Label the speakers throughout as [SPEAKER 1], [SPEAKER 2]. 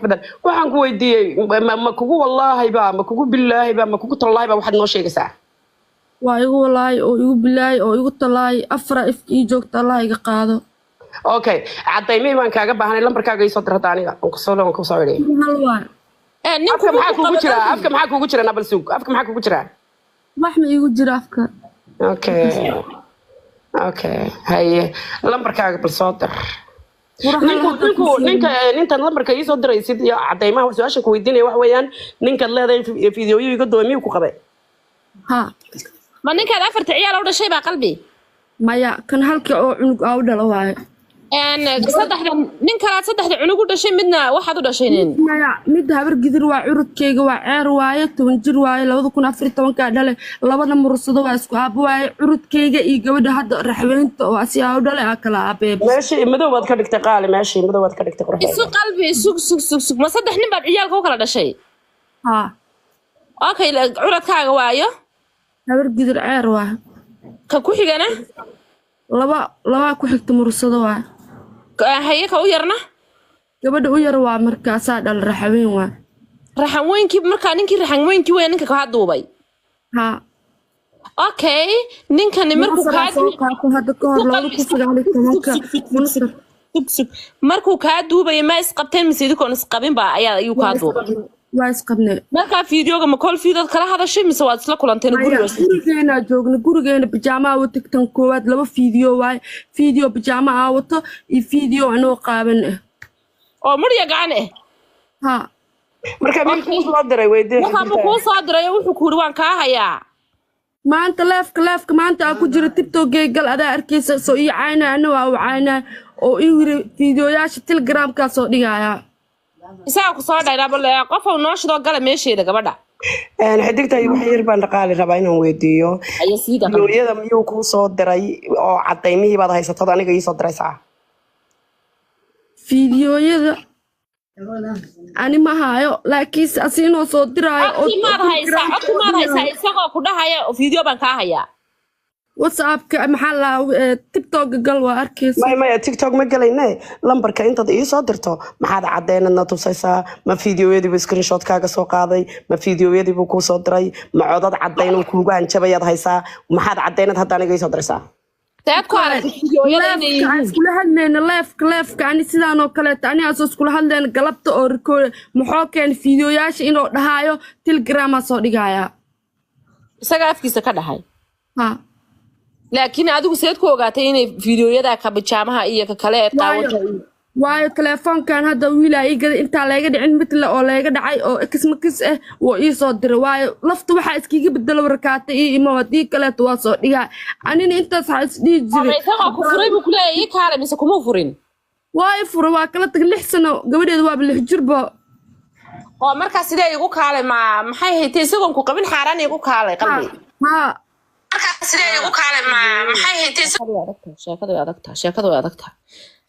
[SPEAKER 1] بدل waxaan ku weydiiyay ma kugu wallahi ba ma kugu billahi ba ma kugu tallahi ba waxaad noo sheegaysaa
[SPEAKER 2] waa igu wallahi oo igu billahi oo igu tallahi afra if ii joogta Allah iga qaado
[SPEAKER 1] okay cadaymay waan kaaga baahnay lambarkaaga ii soo dirta aniga oo soo loo ku soo yiri
[SPEAKER 2] hal waa
[SPEAKER 1] ninku maxaa kugu jira nabal suug afka maxaa kugu jira
[SPEAKER 2] wax ma igu jira afka
[SPEAKER 1] okay haye lambarkaaga bal soo dir ninka lambarka ii soo diraysid iyo cadaymaha su'aasha ku weydiinaya wax weeyaan ninka leedahay fiidiyoyo iga doomiyo ku qabay
[SPEAKER 2] ha
[SPEAKER 3] ma ninka afarta ciyaal oo dhashay baa qalbi
[SPEAKER 2] maya kan halkii oo cunug aa u dhalo waaye
[SPEAKER 3] saddexda nin kala saddexda cunug u dhashay midna waxaad u dhashayeen
[SPEAKER 2] maya mid habar gidir waa curudkeyga waa ceer waaye 10 jir waaye 2014 ka dhale labada mursado waa isku aab waaye curudkeyga iyo gabadha hadda raxweynta oo asiyaa u dhalay kala aabeeb
[SPEAKER 1] meeshii madow baad ka dhigtay qaali meeshii madow baad ka dhigtay qurux
[SPEAKER 3] isu qalbi sug ma saddex nin baad ciyaalka u kala dhashay
[SPEAKER 2] ha
[SPEAKER 3] okay curudkaaga waayo
[SPEAKER 2] habar gidir ceer waa
[SPEAKER 3] ka ku xigana
[SPEAKER 2] laba ku xigta mursado waa
[SPEAKER 3] haye ka u yarna
[SPEAKER 2] gabadha u yar waa markaas dhal raxweyn waa
[SPEAKER 3] raxweynkii marka ninkii raxweynkii weyn ninka ka duubay
[SPEAKER 2] ha
[SPEAKER 3] okay ninkan markuu ka
[SPEAKER 2] hadda ka hor 2019
[SPEAKER 3] markuu ka duubay ma isqabteen mise idinkoon isqabin ba ayaa ayuu ka duubay
[SPEAKER 2] waa isqabnay
[SPEAKER 3] marka fiidiyoga ma kol fiidad kala hadashay mise waad isla kulanteen
[SPEAKER 2] gurigeena joogna gurigeena pajama oo tagtan koowaad laba fiidiyo waay fiidiyo pajama wato iyo fiidiyo anoo qaaban
[SPEAKER 3] oo muriya gacan
[SPEAKER 2] ha
[SPEAKER 1] marka mid ku soo diray weydii
[SPEAKER 3] waxa ku soo diray wuxuu ku waan ka hayaa
[SPEAKER 2] maanta leefka maanta ku jira TikTok gal adaa arkaysa soo ii caayna anoo caayna oo ii wiri fiidiyoyaasha Telegram ka soo dhigaya
[SPEAKER 3] isaga ku soo dhayna bal qof oo noo shido gala meesheeda gabadha
[SPEAKER 1] xidigta wax yar baan dhaqaali rabaa inaan weydiiyo fiidiyoyada miyuu ku soo diray oo cadaymihii baad haysato aniga ii soo diraysaa
[SPEAKER 2] fiidiyoyada ani ma hayo laakiin asinoo soo diraayo
[SPEAKER 3] oo ma haysaa isagoo ku dhahayo fiidiyo baan ka hayaa
[SPEAKER 2] WhatsApp ka maxaa la TikTok gal waa arkaysa
[SPEAKER 1] ma TikTok ma galayne lambarka inta ii soo dirto maxaad cadeynadna tusaysaa ma fiidiyoyadii screenshot kaaga soo qaaday ma fiidiyoyadii buu ku soo diray ma codad cadeyn oo kuugu hanjabayaad haysaa maxaad cadeynad hadda aniga ii soo diraysaa
[SPEAKER 3] taad ku arag fiidiyoyada inay
[SPEAKER 2] iskula hadlayna leefka ani sidaan oo kale ani aso iskula hadlayna galabta oo record maxoo keen fiidiyoyaasha inuu dhahaayo Telegram soo dhigaya
[SPEAKER 3] isaga afkiisa ka dhahay
[SPEAKER 2] ha
[SPEAKER 3] laakiin adigu seed ku ogaatay inay fiidiyoyada ka pajamaha iyo ka kale qaawata
[SPEAKER 2] waayo telefoonkan hadda wiilaa iga inta laga dhicin mid la oo laga dhacay oo xmakis oo ii soo diray waayo lafta waxa iskiga bedelo warkaatay iyo imaadii kale waa soo dhiga anina intaas ha isdii jiray
[SPEAKER 3] isaga ku furay buu kuleeyay kaale mise kuma furin
[SPEAKER 2] waayo furo waa kala tag 6 sano gabadheedu waa 6 jirba
[SPEAKER 3] oo markaas sidee igu kaale maxay haytay isagoon ku qabin xaaraan igu kaale qalbi
[SPEAKER 2] ha
[SPEAKER 3] sidee igu kaale maxay haytay sheekadu way adagtaa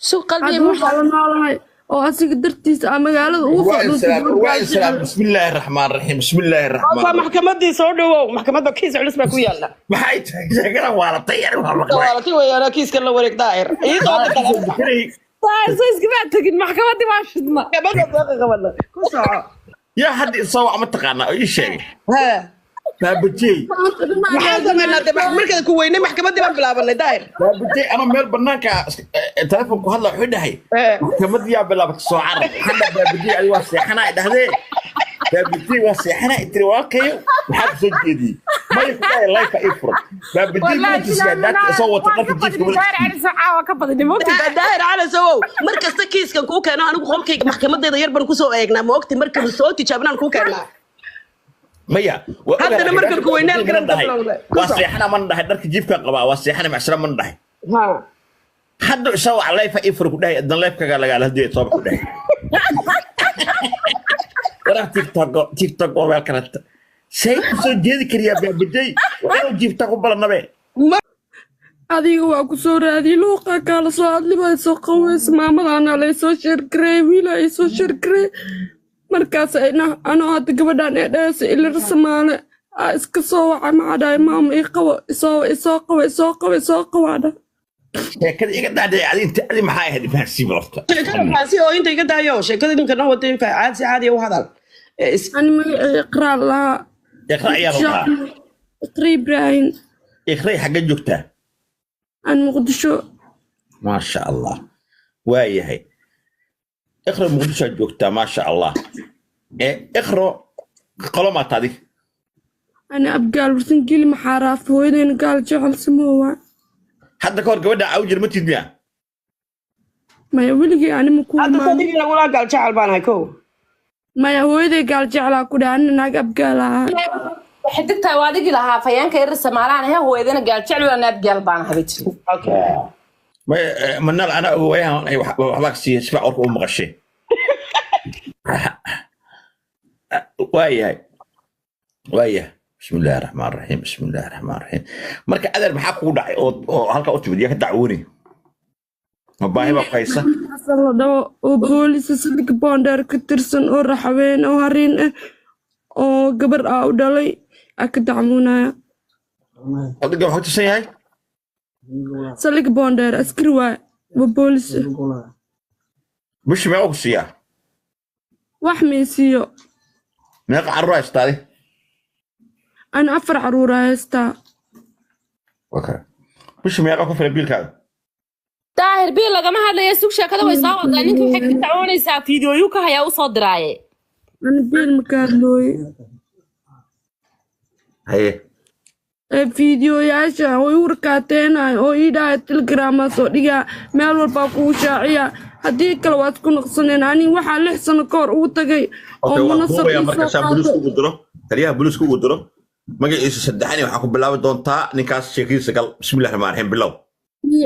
[SPEAKER 3] soo qalbi
[SPEAKER 2] waxaa la noolahay oo asiga dartiisa magaalada ugu
[SPEAKER 4] soo bismillaahir rahmaanir rahiim bismillaahir rahmaan
[SPEAKER 1] maxkamadii soo dhawow maxkamadda kiis culus baa ku yaala
[SPEAKER 4] maxay tahay sheekada waa la tayar waa maqlay
[SPEAKER 1] waa la tayar kiiska la wareeg daahir ii soo
[SPEAKER 3] soo iska tagin maxkamadii waa shidma
[SPEAKER 1] gabadha ku soo
[SPEAKER 4] يا حد يصوع ما تقانا اي شيء
[SPEAKER 1] ها
[SPEAKER 4] بابجي
[SPEAKER 1] هذا من هذا مركز كوينه محكمه دي بلا بلا داير
[SPEAKER 4] بابجي انا ميل بنانك تليفون كو هلا خدحي محكمه دي بلا بتصوعر حنا بابجي اي واسيحنا دهده بابجي واسيحنا تري واكيو waxaad soo jeedi may ku ay like ifrad bابجي ma tisyaadad soo wata jifka
[SPEAKER 3] daahir cali saaca ka badan moogta
[SPEAKER 1] daahir cali soo markasta kiiska ku keeno anigu qolkayga maxkamadeeda yar baan ku soo eegnaa moogta markii soo tijaabnaan ku keenaa
[SPEAKER 4] maya
[SPEAKER 1] hadda markii ku weyneel garan dabla
[SPEAKER 4] wasiixna man dhahay dharka jifka qaba wasiixna macshara man dhahay
[SPEAKER 1] ha
[SPEAKER 4] hadda soo leefa ifrad ku dhahay dan leefkaga laga hadii soo ku dhahay wara TikTok oo weel karanta shay soo jeedi kariya baabaday oo jifta ku balanabe
[SPEAKER 2] adiga waa ku soo raadiyay luuqa kala soo hadlibay soo qaweys maamadaana la soo shirkray wiil ay soo shirkray markaas ana hadda gabadhan ee dhees ila rasmaale iska soo waca macday maam ii qabo soo qawada
[SPEAKER 4] sheekada iga dhacday adinta adi maxay ahayd fahansiin lafta
[SPEAKER 1] sheekada faasi oo inta iga daayo sheekada ninka noo waday caadi caadi u hadal
[SPEAKER 2] أنا ما أقرأ لها
[SPEAKER 4] iqra ayaa rabaa
[SPEAKER 2] أقرأ إبراهيم
[SPEAKER 4] iqray xagga joogtaa
[SPEAKER 2] أنا مقدشو
[SPEAKER 4] ما شاء الله waayahay iqra muqdisho joogtaa ما شاء الله iqro qoloma taadi
[SPEAKER 2] أنا أبقى الورثين كيلي محاراف وين قال جعل سموه
[SPEAKER 4] hadda ka hor gabadha awjir ma tidmiya
[SPEAKER 2] ما يولي أنا مكون
[SPEAKER 1] hadda
[SPEAKER 2] ما
[SPEAKER 1] sadigii lagula gaal jecel baan ahay kow
[SPEAKER 2] ما يهودي قال جعل كده أنا ناق أبقى لها
[SPEAKER 3] xidigtaa waa adigi lahaa fayaanka yar Soomaaliyan ah hooyadana gaal jecel waa abgaal baan habiti
[SPEAKER 1] okay
[SPEAKER 4] ما منال انا وياها waxba si sifa orka u maqashay waayahay بسم الله الرحمن الرحيم بسم الله الرحمن الرحيم marka adar maxaa kugu dhacay oo halka u timid ka dacwooni ma baahi ba qaysa
[SPEAKER 2] حصل له بوليس سلك بوندر كترسن أو رحوين أو هرين أو قبر أو دلي أكدعمونا
[SPEAKER 4] adiga waxa tusay yahay
[SPEAKER 2] سلك بوندر أسكروا وبوليس
[SPEAKER 4] مش ما اوكسيا
[SPEAKER 2] وحمي سيو
[SPEAKER 4] ما قعر استاذي
[SPEAKER 2] أنا أفر عرورة هستا
[SPEAKER 4] اوكي مش ما يقف في البيل كذا
[SPEAKER 3] daahir bil lagama hadlayo suuq sheekada way soo wadaa ninka waxay ka dacwoonaysaa fiidiyooyo ka haya u soo diraaye
[SPEAKER 2] أنا بيل مكارلوي
[SPEAKER 4] هي
[SPEAKER 2] فيديو ياشا ويوركاتين أو إيدا تلجرام صديقة مال والباقو شاعية هديك الوقت كنا قصنين أني واحد لحسن كور وتجي أو منصب
[SPEAKER 4] يا مركز بوليس كو قدره تريها بوليس كو قدره ما جي صدحني waxa ku bilaabi doontaa ninkaas sheekiisa gal bismillaah rahmaan rahiim bilow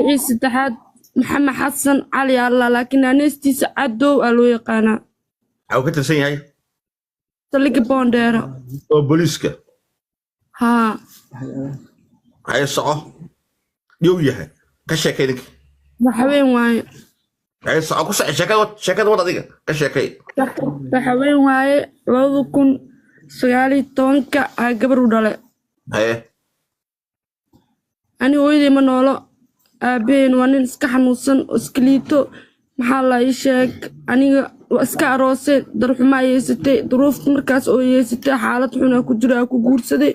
[SPEAKER 2] ciise taxad maxamed xasan cali alla laakiin aanestiisa cadow aa loo yaqaanaa
[SPEAKER 4] aw ka tirsan yahay
[SPEAKER 2] saldhigga boondheera
[SPEAKER 4] oo booliiska
[SPEAKER 2] haa
[SPEAKER 4] ay soco yow yahay ka sheekay ninka
[SPEAKER 2] waxaween waaye
[SPEAKER 4] ay soco ku sheekada wad adiga ka sheekay
[SPEAKER 2] waxaween waaye 2019 aa gabar u dhale
[SPEAKER 4] haye
[SPEAKER 2] ani hooyaday ma noolo aabaheen waa nin iska xanuunsan oo iska liito maxaa la ii sheeg aniga waa iska aroosay darxumaa yeesatay duruufta markaas oo yeesatay xaalad xun aa ku jiro aa ku guursaday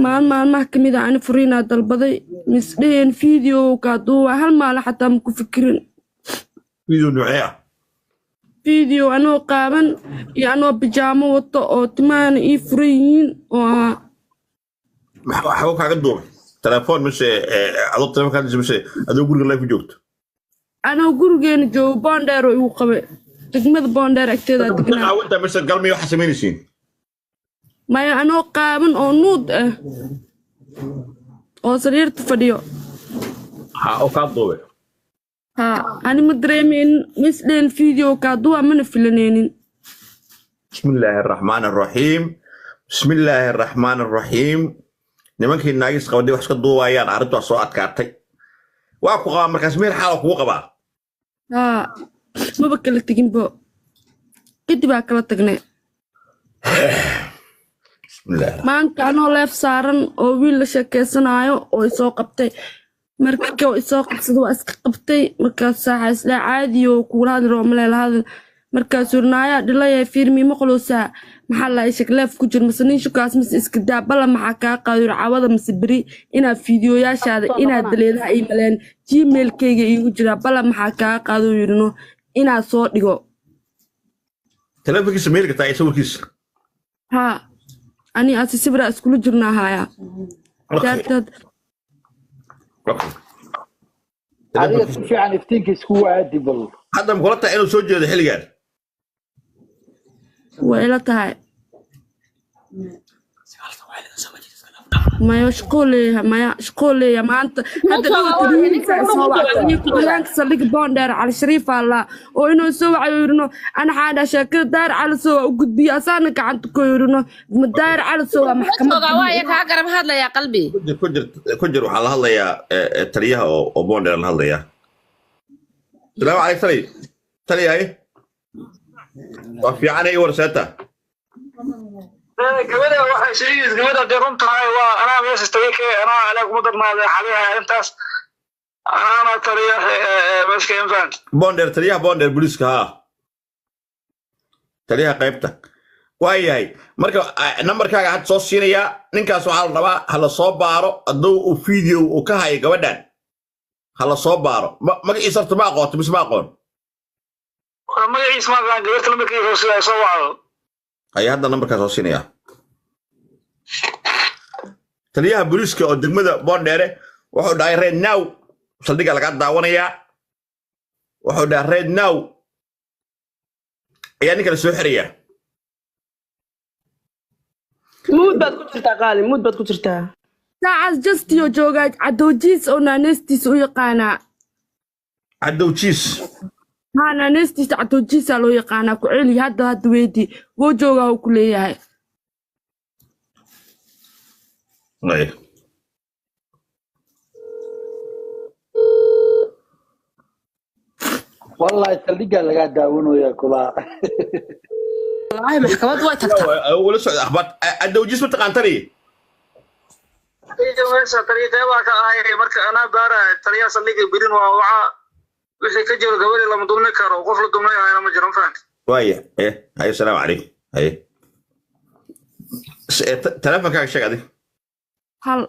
[SPEAKER 2] maalmaha ka mid ah ani furiinaa dalbaday misdheheen fiideo kaa duuba hal maalin xataa ma ku fikirin
[SPEAKER 4] video nuucee ah
[SPEAKER 2] فيديو أنا قابن يا أنا بيجامة وطو تمان إفريين
[SPEAKER 4] maxaa kaaga duubay telefoon mise adoo telefoonkaadisa mise adoo guriga live joogto
[SPEAKER 2] أنا أقول جين جو باندر ويوقف تجمد باندر أكتر تجمد
[SPEAKER 4] وانت mise galmay waxa samaynaysiin
[SPEAKER 2] ما أنا قابن أو نود أو سرير تفديو
[SPEAKER 4] oo kaa duubay
[SPEAKER 2] ها أنا مدريمين مثل الفيديو كادوا من فلانين
[SPEAKER 4] بسم الله الرحمن الرحيم بسم الله الرحمن الرحيم nimankii naagis qabday wax iska duubayaan arrintu soo adkaatay waa ku qaba markaas meel xaal ku qaba
[SPEAKER 2] ها ما بكل تجين بو كده بكل تجني
[SPEAKER 4] بسم الله
[SPEAKER 2] ما أنت أنا لف سارن أو ويل شكيسنايو أو يسوق قبتي markii uu soo qabsado waa iska qabtay markaas saax isla caadi oo kuula hadlo malay hada markaas urnaaya dhilay fiirmi ma qolosa maxaa la ishaq leef ku jir masnin shukaas mis iska daabala maxaa ka qaadiro caawada misbiri ina fiidiyoyaashaada ina daleedaha ay maleen gmail-kayga igu jira bala maxaa ka qaado yirno ina soo dhigo
[SPEAKER 4] telefoonkiisa mailka taay sawirkiisa
[SPEAKER 2] ha ani asisibra iskulu jirnaa haya
[SPEAKER 5] adiga si fiican iftiinka isku waadi bal
[SPEAKER 4] hadda ma kula tahay inuu soo jeedo xilligan
[SPEAKER 2] way la tahay maya shaqooleeya maanta hadda dhowrka saldhig boondheer cali shariif alla oo inuu soo wacayo yirino ana xaadha sheekada daar cali soo u gudbiyo asaana gacanta ku yirino daar cali soo waa maxkamad
[SPEAKER 3] waaye kaa garab hadlaya qalbi
[SPEAKER 4] ku jir waxaa la hadlayaa taliyaha oo boondheer la hadlayaa salaamu calaykum taliyahay waa fiicanay warsaata
[SPEAKER 6] gabadha waxay sheegaysaa gabadha runta waa anaa meesha tagay anaa kuma darnaaday xaliha intaas أنا طريق مسك إنفان
[SPEAKER 4] بوندر تليها بوندر بوليسكا ها تليها قيبتك waayahay marka numberkaaga had soo siinaya ninkaas waxa la rabaa hala soo baaro adoo uu video uu ka hayo gabadhan hala soo baaro magaciisa ma aqoonto mis ma aqoon
[SPEAKER 6] magaciisa ma aqaan gabarta lambarkiisa soo wacdo
[SPEAKER 4] ay hadda numberkaas soo siinaya taliyaha booliiska oo degmada Boondere wuxuu dhahay right now saldhiga laga daawanaya wuxuu dhahay right now ayaa ninka soo xiriya
[SPEAKER 1] mood baad ku jirtaa qaali mood baad ku jirtaa
[SPEAKER 2] saacaas justiyo joogaa cadowjiis oo naanestiisa u yaqaanaa
[SPEAKER 4] cadowjiis
[SPEAKER 2] haa naanestiisa cadowjiisa loo yaqaanaa ku celi hadda weydii wuu joogaa uu ku leeyahay
[SPEAKER 5] والله saldhigaa lagaa daawanaya kulaa
[SPEAKER 3] والله محكمة وايد تكتب
[SPEAKER 4] ولا سعد أخبار cadowjiis ma taqaantani
[SPEAKER 6] طريقة واقع هاي مركز أنا بارا طريقة صديقي بدين ووعاء وحي كجر قبل لما ضمني كارو قفل ضمني هاي أنا مجرم فهمت
[SPEAKER 4] وايه ايه هاي السلام عليكم هاي تلفونك شيء هذه
[SPEAKER 2] hal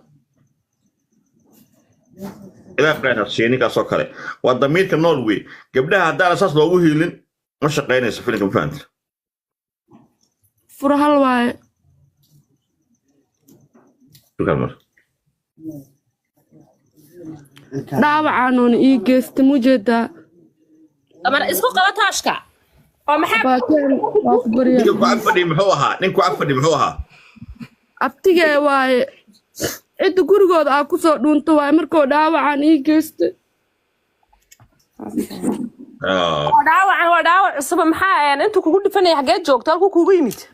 [SPEAKER 4] إذا قرأنا الصيني كسر كله والضمير كنولوي قبلها هذا أساس لو هيلين مش شقينا سفينكم فهمت
[SPEAKER 2] fura hal waaye
[SPEAKER 4] شكرا مر
[SPEAKER 2] dhaawacaanuuna ii geysta mujeedaa
[SPEAKER 3] أما اسمه قناة أشكا أو محب
[SPEAKER 2] baateen waa ku baryaa
[SPEAKER 4] نينكو عفدي محوها نينكو عفدي محوها
[SPEAKER 2] abtigee waaye cidda gurigooda aa ku soo dhuunta waaye markuu dhaawacaan ii geysta
[SPEAKER 3] وداوع الصبح محا أنتوا كوكو دفني حاجات جوك تالكو كوكو يميت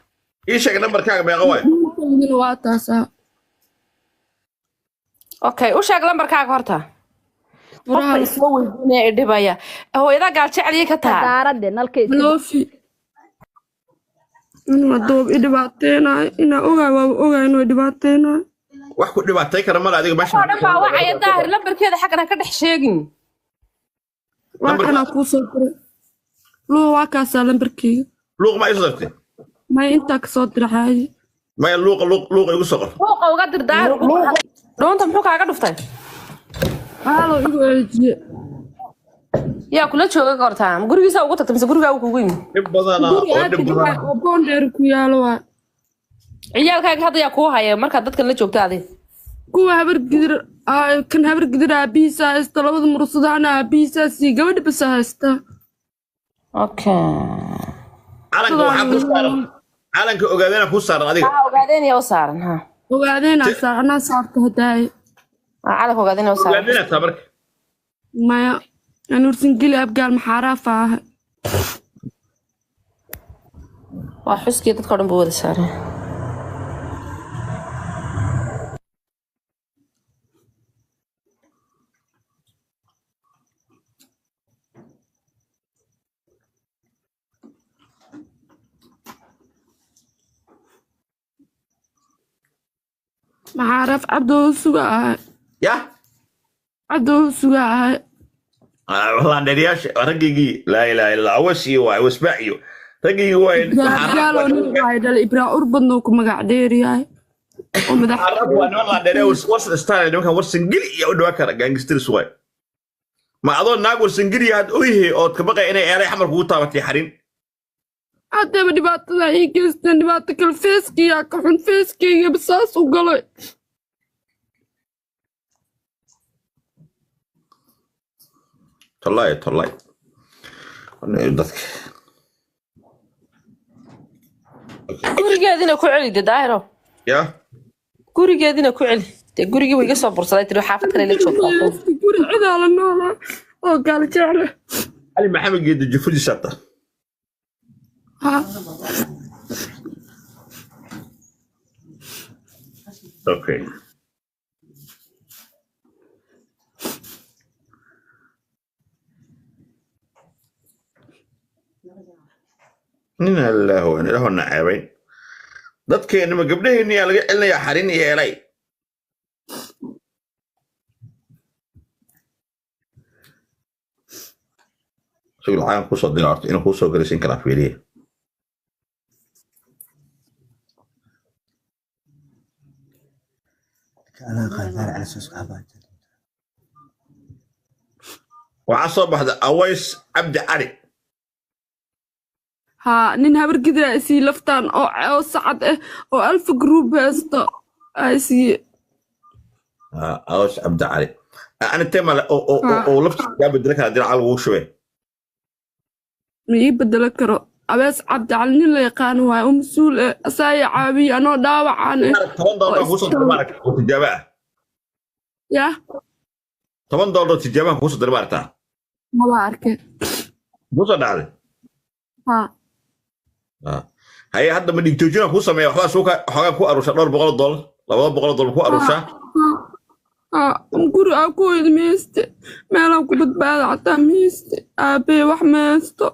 [SPEAKER 4] إيش هذا نمبر كاغ بيقوي
[SPEAKER 2] Dhulkaygana waa taasaa
[SPEAKER 3] أوكي وش أقلم بركاك هرتا
[SPEAKER 2] furaha
[SPEAKER 3] قفة يسوي الدنيا إدبايا هو إذا قال شعلي كتا
[SPEAKER 7] daaradde nalkay
[SPEAKER 2] loofi inuu doob i dhibaateenaayo inaa ogaay waaba ogaay inuu i dhibaateenaayo
[SPEAKER 4] wax ku dhibaatay kara mal adiga meesha
[SPEAKER 3] أنا ما وعي الظاهر لمبر كذا حقنا كده حشيقين
[SPEAKER 2] waa kanaa kuu soo diray luu waa kaasaa lambarkeyga
[SPEAKER 4] luuq ma isu dartay
[SPEAKER 2] maya intaa kasoo dira xaaji
[SPEAKER 4] ma luuq igu soo qor
[SPEAKER 3] فوق وقدر داهر دون تمحوك على قدفتين
[SPEAKER 2] haaloo igu eejiye
[SPEAKER 3] يا كل شو قرتها قولي يسوي قطة تمسك قولي قاوي كوين
[SPEAKER 4] dib badana
[SPEAKER 2] guri
[SPEAKER 4] oo
[SPEAKER 2] aad
[SPEAKER 4] dib
[SPEAKER 2] ka
[SPEAKER 4] badana
[SPEAKER 2] dhigay oo boondheeri ku yaalo waa
[SPEAKER 3] عيالك هذا يا كوها يا مركز ضدك اللي شوكت هذه
[SPEAKER 2] kuwa habar gidir kan habar gidir aabihiisa haysta labada murusadahana aabihiisaa sii gabadha basa haysta
[SPEAKER 3] اوكي
[SPEAKER 4] calanka waxaa ku saaran calanka ogaadana ku saaran adiga
[SPEAKER 3] وقاعدين يا وصار ها
[SPEAKER 2] ogaadeenaa anaa saarta hadaaye
[SPEAKER 3] عليك وقاعدين يا وصار
[SPEAKER 4] ogaadana tabarka
[SPEAKER 2] maya anuursan geli abgaal maxaaraafa ahay
[SPEAKER 3] وحسكي تذكر بود صار
[SPEAKER 2] maxaaraaf cabdoo suga ahay
[SPEAKER 4] ya
[SPEAKER 2] cabdoo suga ahay
[SPEAKER 4] والله ندياش رجيجي لا اله الا الله اوسي واسبعيو رجيجي وين
[SPEAKER 2] abgaaloo nin waxay dhalay ibraa urbadnoo ku magac dheeryahay oo madax
[SPEAKER 4] عرب وانا والله نديا وصل ستايل دمك ورسنجلي يا ودوا كره جانجستر سواي ما اظن ناق ورسنجلي هاد اويه او كبقى اني ايري حمر كو تابتي حرين
[SPEAKER 2] haddaba dhibaatada ii geysteen dhibaato kale feeskiyaa ka xun feeskeyga basaas u galay
[SPEAKER 4] طلعي dadka
[SPEAKER 3] gurigeedina ku celi daahiro
[SPEAKER 4] ya
[SPEAKER 3] gurigeedina ku celi de gurigii way iga soo bursaday tiri xaafad kale la joogto
[SPEAKER 2] guri cidaa la noolaa oo gaal jecle
[SPEAKER 4] علي محمد جد جفري شاطه
[SPEAKER 2] ha
[SPEAKER 4] اوكي من الله هو له النعابين dadkeena ma gabdhaheena yaa laga celinayaa xarin iyo eelay شغل عام كوسو دينارت إنه كوسو جالسين كلا فيليه
[SPEAKER 7] أنا قادر على أساس أبعد
[SPEAKER 4] وعصب هذا أويس عبد علي
[SPEAKER 2] ها نين هبر كده اسي لفتان او سعد او 1000 جروب هستا اسي
[SPEAKER 4] أويس عبد علي أنا تيمة أو لفت جاب الدرك هذا على وشوي
[SPEAKER 2] مي بدل كرو أبس عبد علي نين لا يقان واي مسؤول اساي عابي انا داوع انا
[SPEAKER 4] $10 كوسو دربارك وتجابه
[SPEAKER 2] يا
[SPEAKER 4] $10 تجابه كوسو دربارته
[SPEAKER 2] ما بعرف
[SPEAKER 4] كوسو دعالي
[SPEAKER 2] ها
[SPEAKER 4] هي هذا من يجوجنا كوسو ما يحوا سوكا حاجة كو أروشة $200 $200 كو أروشة
[SPEAKER 2] guri aa ku ilmeyste meelaan ku badbaada xataa miyiste aabee wax maysto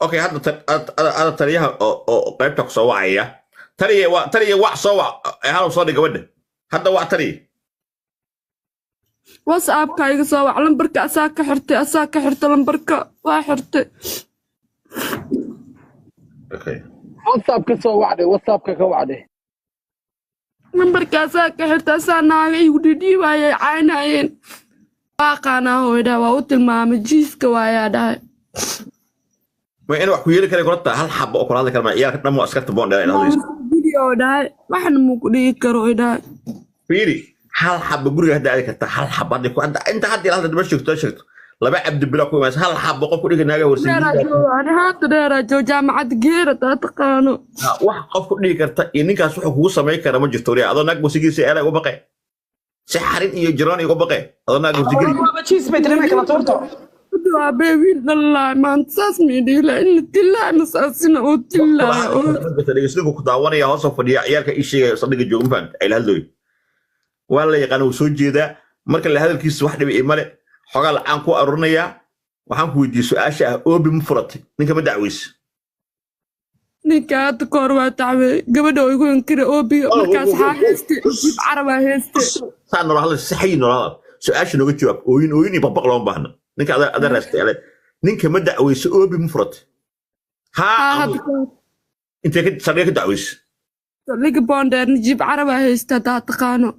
[SPEAKER 4] اوكي هذا تريها او قيبتك سو وعيا تري وع سو هذا صار قبل هذا وع تري
[SPEAKER 2] whatsappka iga soo wac lambarka asaa ka xirtay lambarka waa xirtay
[SPEAKER 4] اوكي
[SPEAKER 5] واتساب كسو وعدي واتساب كوعدي
[SPEAKER 2] lambarka asaa ka xirtay asaa naaga igu dhidhiibaayay caynayeen waaqaanaa hooydhaa waa u tilmaamay jiiska waayaa dhahay
[SPEAKER 4] ما إنه أحكي لك أنا قلت هل حب أقول هذا الكلام إياك نمو أسكت بون ده هذا
[SPEAKER 2] video dhahay waxna muu ku dhigi karo dhahay
[SPEAKER 4] فيري هل حب أقول هذا عليك هل حب هذا أنت حد هذا دمشق تشرت لا بعد بلاك وما هل حب أقول لك ناقة ورسيل
[SPEAKER 2] أنا هذا دراجة جامعة غيرة تقانو
[SPEAKER 4] واحد قف لي كرت إنك أسوح هو سمعك كلام الجستوري هذا ناقة موسيقى سيارة وبقى سحرين يجراني وبقى هذا ناقة موسيقى
[SPEAKER 1] ما تشيس بيترمي كلا تورتو
[SPEAKER 2] بيبي الله ما انتصاص ميدي لأن تلا مساسنا وتلا
[SPEAKER 4] بس اللي يسلكوا كتاواني يا هصف فدي عيالك إيش صدق الجوم فهمت إلى هذول ولا يقانو سوجي ده مركل لهذا الكيس واحد بإيمان حقل عنكو أرنيا وعنكو يدي سؤال أو بمفرط نك بدعويس
[SPEAKER 2] نكات كوروا تعبي قبل يقولون كده أو بي مركز حاست عربة هست
[SPEAKER 4] صار نروح الصحي نروح سؤال شنو بتجاوب وين يبقى لهم بهنا نك هذا رست عليه نك بدعويس أو بمفرط ها أنت كنت صديق دعويس
[SPEAKER 2] لقى بوندر نجيب عربة هست تقانو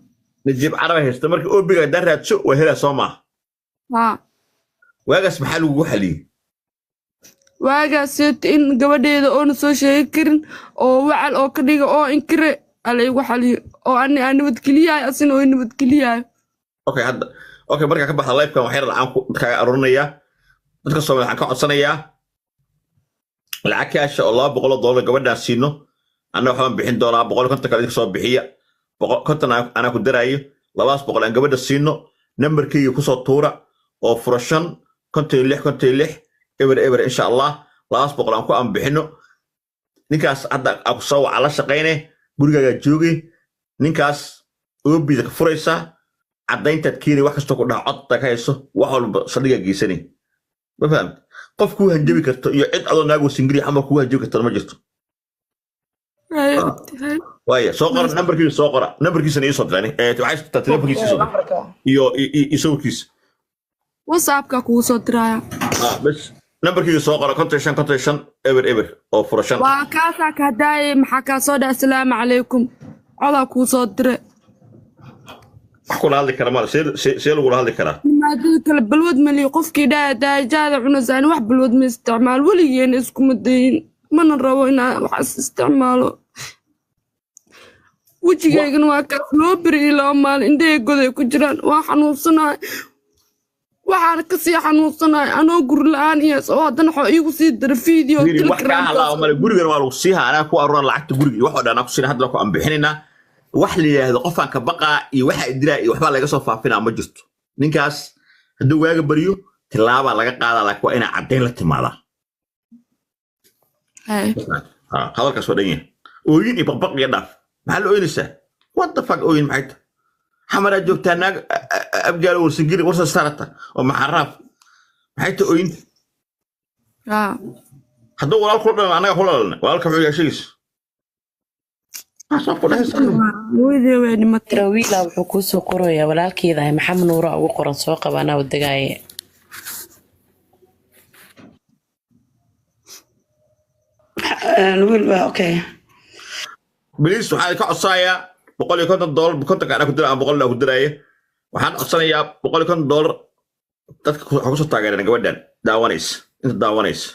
[SPEAKER 4] نجيب عربة هست مركز أو بيجا درت سوق وهلا صومع واجس محله وحلي
[SPEAKER 2] waagaasiyt in gabadheeda oona soo sheegi karin oo wacal oo ka dhiga oo inkire ala igu xaliyo oo ani aan nabadgeliyahay asina oo nabadgeliyahay
[SPEAKER 4] okay hadda okay marka ka baxda live kan waxay aan ku ka arurinaya dadka Soomaaliya waxaan ka codsanayaa lacag kaash oo $200 gabadhaas siino anna waxaan bixin doonaa 150 kale soo bixiya 150 ana ku daraayo 200 aan gabadha siino numberkii ku soo tuura oo furashan 56 eber insha Allah 200 aan ku aan bixino ninkaas hadda aku soo wacala shaqeynay gurigaaga joogay ninkaas oo bida ka furaysa cadaynta kiini wax kasta ku dhac codta ka hayso wax walba sadiga geysani ma fahmt qofku hanjabi karto iyo cid adoo naagu singiri ama ku hanjabi karto ma jirto waaya soo qor numberkiisa iyo soo dirani waxay telefonkiisa iyo isowkiisa
[SPEAKER 2] whatsappka kugu soo diraya
[SPEAKER 4] bas numberkiisa soo qor contact eber oo furashan
[SPEAKER 2] waa kaasa ka daay maxaa ka soo dhac assalaamu calaykum coda ku soo dire
[SPEAKER 4] wax kula hadli kara ma see lagu hadli karaa
[SPEAKER 2] maadada kale balwad mali qofkii daajaada cunasaan wax balwad ma isticmaal waligeena isku madayn mana rabo inaan wax isticmaalo wajigaygan waa kaas loo biri ilaa maal indhahaygoday ku jiraan waa xanuunsanahay waxaan ka sii xanuunsanahay anoo guri la'aan iyo soo haddana waxaa iigu sii dara video
[SPEAKER 4] gurigan waa lagu siiha anaa ku aruuran lacagta guriga wax oo dhan ku siina haddana ku aan bixinaynaa wax la yidhaahdo qofaan ka baqaa iyo waxa idilaa iyo waxbaa laga soo faafinaa ma jirto ninkaas hadduu waaga baryo tilaabaa laga qaadaa laakiin waa inaa caddayn la timaadaa hadalkaas waa dhan yahay ooyin iyo baqbaq iyo dhaaf maxaa la ooynaysaa what the fuck ooyin maxay tahay حمرة جوتها ناق أبجال ورسجيل ورثة سارتها ومحرف حيث أين هذا ولا الكل أنا أقول ولا الكل يا شيس
[SPEAKER 2] وين ما
[SPEAKER 3] تروي لا وحكوس وقرويا ولا كذا محمد نورا وقرن سوق أنا والدقايق
[SPEAKER 1] wiil baa okay
[SPEAKER 4] بليز waxaan ka codsanayaa $150 kontonka ana ku diraa $100 ku diraayo waxaan codsanayaa $150 dadka ku soo taageerana gabadhan daawanaysa inta daawanaysa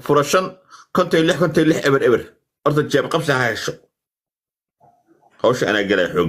[SPEAKER 4] furashan konton lix eber horta jeeb qabsi ha hesho hawsha ana galay xoog